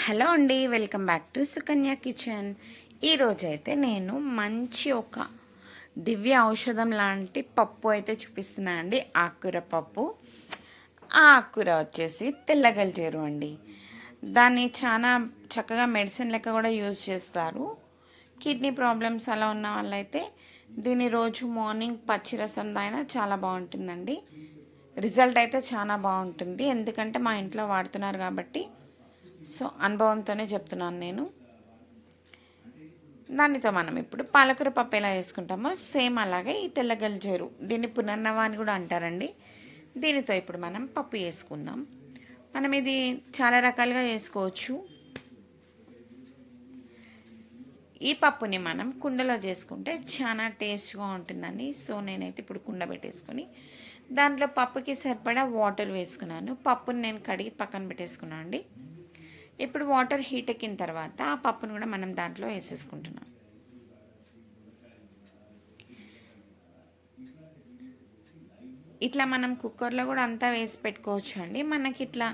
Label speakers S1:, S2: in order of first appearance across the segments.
S1: Hello అండి, welcome back to Sukanya kitchen. ఈరోజైతే నేను మంచి ఒక దివ్య ఔషధం లాంటి పప్పు అయితే చూపిస్తున్నా అండి. ఆకుకూర పప్పు. ఆ ఆకుకూర వచ్చేసి తెల్లగల్జేరు అండి. దాన్ని చాలా చక్కగా మెడిసిన్ లెక్క కూడా యూజ్ చేస్తారు. కిడ్నీ ప్రాబ్లమ్స్ అలా ఉన్న వాళ్ళైతే దీన్ని రోజు మార్నింగ్ పచ్చి రసం తాగినా చాలా బాగుంటుందండి. రిజల్ట్ అయితే చాలా బాగుంటుంది, ఎందుకంటే మా ఇంట్లో వాడుతున్నారు కాబట్టి. సో అనుభవంతోనే చెప్తున్నాను నేను. దానితో మనం ఇప్పుడు పాలకూర పప్పు ఎలా వేసుకుంటామో సేమ్ అలాగే ఈ తెల్లగల్జేరు, దీన్ని పునర్నవ అని కూడా అంటారండి. దీనితో ఇప్పుడు మనం పప్పు వేసుకుందాం. మనం ఇది చాలా రకాలుగా చేసుకోవచ్చు. ఈ పప్పుని మనం కుండలో చేసుకుంటే చాలా టేస్ట్గా ఉంటుందండి. సో నేనైతే ఇప్పుడు కుండ పెట్టేసుకొని దాంట్లో పప్పుకి సరిపడా వాటర్ వేసుకున్నాను. పప్పుని నేను కడిగి పక్కన పెట్టేసుకున్నాను అండి. ఇప్పుడు వాటర్ హీట్ ఎక్కిన తర్వాత ఆ పప్పును కూడా మనం దాంట్లో వేసేసుకుంటున్నాం. ఇట్లా మనం కుక్కర్లో కూడా అంతా వేసి పెట్టుకోవచ్చు అండి. మనకి ఇట్లా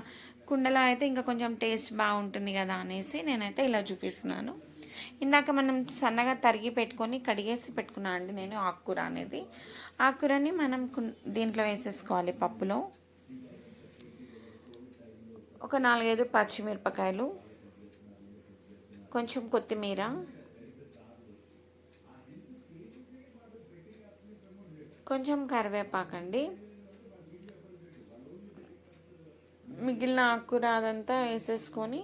S1: కుండలో అయితే ఇంకా కొంచెం టేస్ట్ బాగుంటుంది కదా అనేసి నేనైతే ఇలా చూపిస్తున్నాను. ఇందాక మనం సన్నగా తరిగి పెట్టుకొని కడిగేసి పెట్టుకున్నాను అండి నేను ఆకుకూర అనేది. ఆకుకూరని మనం దీంట్లో వేసేసుకోవాలి పప్పులో. ఒక 4-5 పచ్చిమిరపకాయలు, కొంచెం కొత్తిమీర, కొంచెం కరివేపాకండి, మిగిలిన ఆకుకూర అదంతా వేసేసుకొని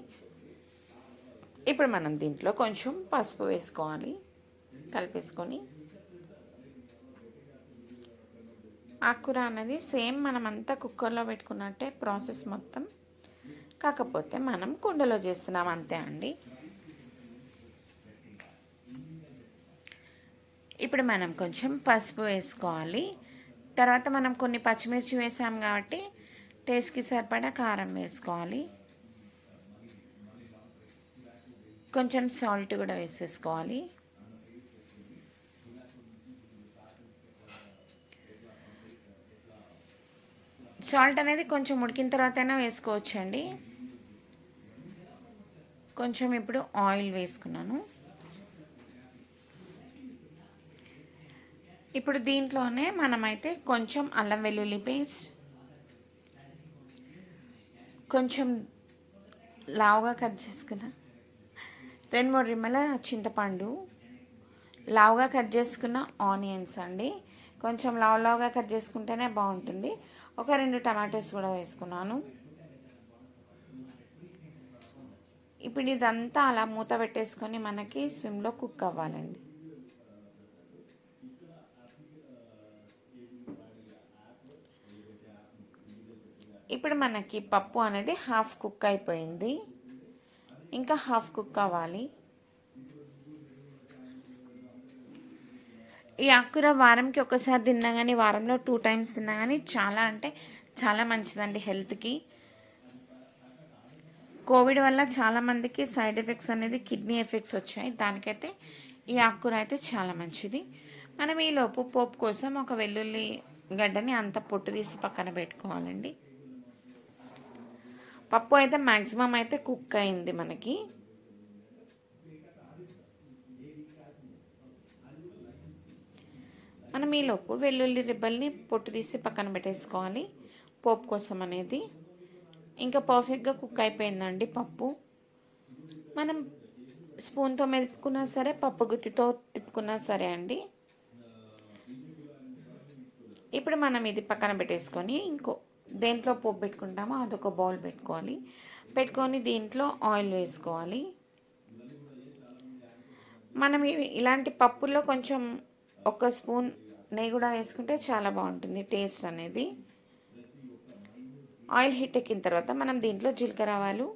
S1: ఇప్పుడు మనం దీంట్లో కొంచెం పసుపు వేసుకోవాలి. కలిపేసుకొని ఆకుకూర అనేది సేమ్ మనం అంతా కుక్కర్లో పెట్టుకున్నట్టే ప్రాసెస్ మొత్తం, కాకపోతే మనం కుండలో చేస్తున్నాం అంతే అండి. ఇప్పుడు మనం కొంచెం పసుపు వేసుకోవాలి. తర్వాత మనం కొన్ని పచ్చిమిర్చి వేసాం కాబట్టి టేస్ట్కి సరిపడా కారం వేసుకోవాలి. కొంచెం సాల్ట్ కూడా వేసేసుకోవాలి. సాల్ట్ అనేది కొంచెం ఉడికిన తర్వాత అయినా వేసుకోవచ్చండి. కొంచెం ఇప్పుడు ఆయిల్ వేసుకున్నాను. ఇప్పుడు దీంట్లోనే మనమైతే కొంచెం అల్లం వెల్లుల్లి పేస్ట్, కొంచెం లావుగా కట్ చేసుకున్న 2-3 రెమ్మల చింతపండు, లావుగా కట్ చేసుకున్న ఆనియన్స్ అండి. కొంచెం లావుగా కట్ చేసుకుంటేనే బాగుంటుంది. ఒక 2 టమాటోస్ కూడా వేసుకున్నాను. ఇప్పుడు ఇదంతా అలా మూత పెట్టేసుకొని మనకి స్విమ్లో కుక్ అవ్వాలండి. ఇప్పుడు మనకి పప్పు అనేది హాఫ్ కుక్ అయిపోయింది, ఇంకా హాఫ్ కుక్ అవ్వాలి. ఈ ఆకుకూర వారంకి ఒకసారి తిన్నా కానీ, వారంలో 2 టైమ్స్ తిన్నా కానీ చాలా అంటే చాలా మంచిదండి హెల్త్కి. కోవిడ్ వల్ల చాలామందికి సైడ్ ఎఫెక్ట్స్ అనేది కిడ్నీ ఎఫెక్ట్స్ వచ్చాయి. దానికైతే ఈ ఆకుకూర అయితే చాలా మంచిది. మనం ఈలోపు పోపు కోసం ఒక వెల్లుల్లి గడ్డని అంత పొట్టు తీసి పక్కన పెట్టుకోవాలండి. పప్పు అయితే మ్యాక్సిమం అయితే కుక్ అయింది మనకి. మనం ఈలోపు వెల్లుల్లి రిబ్బల్ని పొట్టు తీసి పక్కన పెట్టేసుకోవాలి పోపు కోసం అనేది. ఇంకా పర్ఫెక్ట్గా కుక్ అయిపోయిందండి పప్పు. మనం స్పూన్తో మెదుపుకున్నా సరే, పప్పు గుత్తితో తిప్పుకున్నా సరే అండి. ఇప్పుడు మనం ఇది పక్కన పెట్టేసుకొని దేంట్లో పోపు పెట్టుకుంటామో అదొక బౌల్ పెట్టుకోవాలి. పెట్టుకొని దీంట్లో ఆయిల్ వేసుకోవాలి. మనం ఇలాంటి పప్పుల్లో కొంచెం 1 స్పూన్ నెయ్యి కూడా వేసుకుంటే చాలా బాగుంటుంది టేస్ట్ అనేది. ఆయిల్ హీట్ ఎక్కిన తర్వాత మనం దీంట్లో జీలకర్ర ఆవాలు,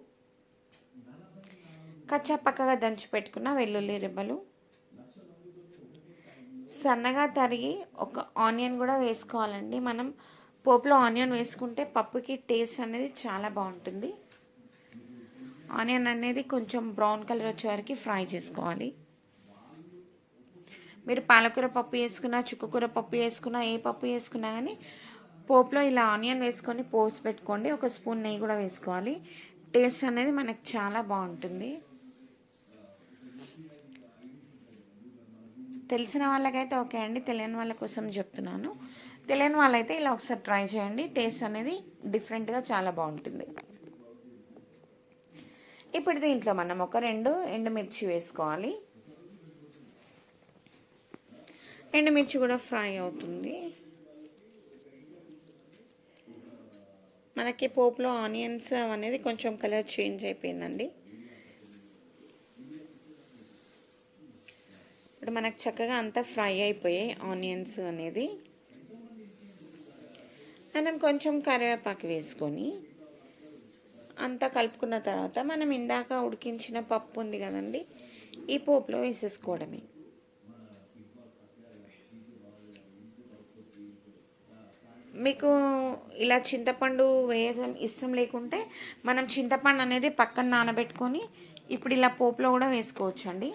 S1: కచ్చా పక్కగా దంచి పెట్టుకున్న వెల్లుల్లి రిబ్బలు, సన్నగా తరిగి ఒక ఆనియన్ కూడా వేసుకోవాలండి. మనం పోపులో ఆనియన్ వేసుకుంటే పప్పుకి టేస్ట్ అనేది చాలా బాగుంటుంది. ఆనియన్ అనేది కొంచెం బ్రౌన్ కలర్ వచ్చే వరకు ఫ్రై చేసుకోవాలి. మీరు పాలకూర పప్పు వేసుకున్నా, చుక్కకూర పప్పు వేసుకున్నా, ఏ పప్పు వేసుకున్నా కానీ పోపులో ఇలా ఆనియన్ వేసుకొని పోసి పెట్టుకోండి. 1 స్పూన్ నెయ్యి కూడా వేసుకోవాలి. టేస్ట్ అనేది మనకు చాలా బాగుంటుంది. తెలిసిన వాళ్ళకైతే ఓకే అండి, తెలియని వాళ్ళ కోసం చెప్తున్నాను. తెలియని వాళ్ళైతే ఇలా ఒకసారి ట్రై చేయండి, టేస్ట్ అనేది డిఫరెంట్గా చాలా బాగుంటుంది. ఇప్పుడు దీంట్లో మనం ఒక 2 ఎండుమిర్చి వేసుకోవాలి. ఎండుమిర్చి కూడా ఫ్రై అవుతుంది. మనకి పోపులో ఆనియన్స్ అనేది కొంచెం కలర్ చేంజ్ అయిపోయిందండి. ఇప్పుడు మనకు చక్కగా అంతా ఫ్రై అయిపోయాయి ఆనియన్స్ అనేది. మనం కొంచెం కరివేపాకు వేసుకొని అంతా కలుపుకున్న తర్వాత మనం ఇందాక ఉడికించిన పప్పు ఉంది కదండి, ఈ పోపులో వేసేసుకోవడమే. మీకు ఇలా చింతపండు వేయడం ఇష్టం లేకుంటే మనం చింతపండు అనేది పక్కన నానబెట్టుకొని ఇప్పుడు ఇలా పోపులో కూడా వేసుకోవచ్చు అండి.